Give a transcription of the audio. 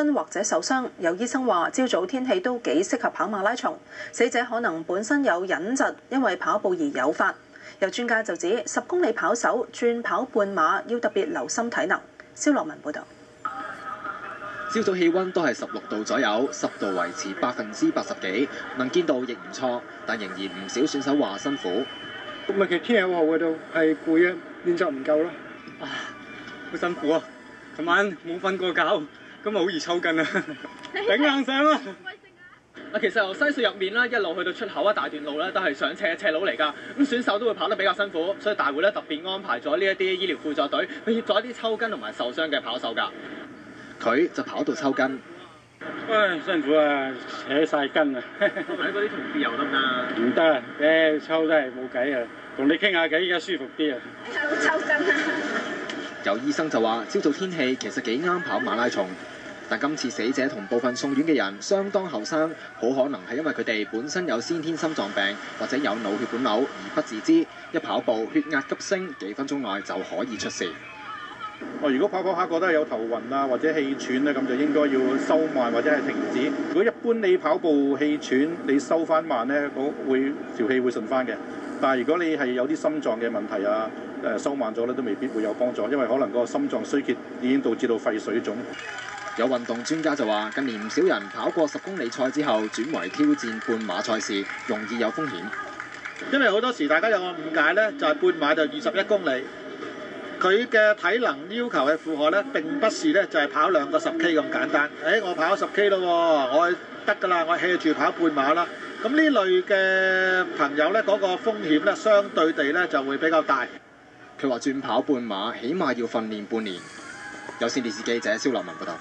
筋或者受傷。有醫生話，朝早天氣都幾適合跑馬拉松，死者可能本身有隱疾，因為跑步而誘發。有專家就指，10公里跑手轉跑半馬要特別留心體能。蕭樂文報導。朝早氣温都係16度左右，濕度維持80%幾，能見度亦唔錯，但仍然唔少選手話辛苦。其實天氣好好嘅都係攰啊，練習唔夠咯。好辛苦啊！琴晚冇瞓過覺，今日好易抽筋啊，頂硬上啊！其實由西隧入面啦，一路去到出口一大段路咧，都係上斜路嚟㗎。咁選手都會跑得比較辛苦，所以大會咧特別安排咗呢一啲醫療輔助隊去協助一啲抽筋同埋受傷嘅跑手㗎。佢就跑到抽筋。唉，辛苦啊，扯晒筋啊！喺嗰啲同事游得嘛？唔得啊，抽都係冇計啊！同你傾下偈，而家舒服啲啊！抽筋啊！有醫生就話，朝早天氣其實幾啱跑馬拉松，但今次死者同部分送院嘅人相當後生，好可能係因為佢哋本身有先天心臟病或者有腦血管瘤而不自知，一跑步血壓急升，幾分鐘內就可以出事。如果跑下覺得有頭暈啊或者氣喘咧，咁就應該要收慢或者係停止。如果一般你跑步氣喘，你收翻慢咧，條氣會順翻嘅。但係如果你係有啲心臟嘅問題啊，收慢咗咧都未必會有幫助，因為可能個心臟衰竭已經導致到肺水腫。有運動專家就話，近年唔少人跑過10公里賽之後轉為挑戰半馬賽事，容易有風險。因為好多時大家有個誤解咧，就係半馬就21公里。佢嘅體能要求嘅負荷咧，並不是咧就係跑2個10K 咁簡單。我跑10K 咯，我得㗎啦，我 hea 住跑半馬啦。咁呢類嘅朋友咧，嗰個風險咧，相對地咧就會比較大。佢話轉跑半馬，起碼要訓練半年。有線電視記者蕭立文報道。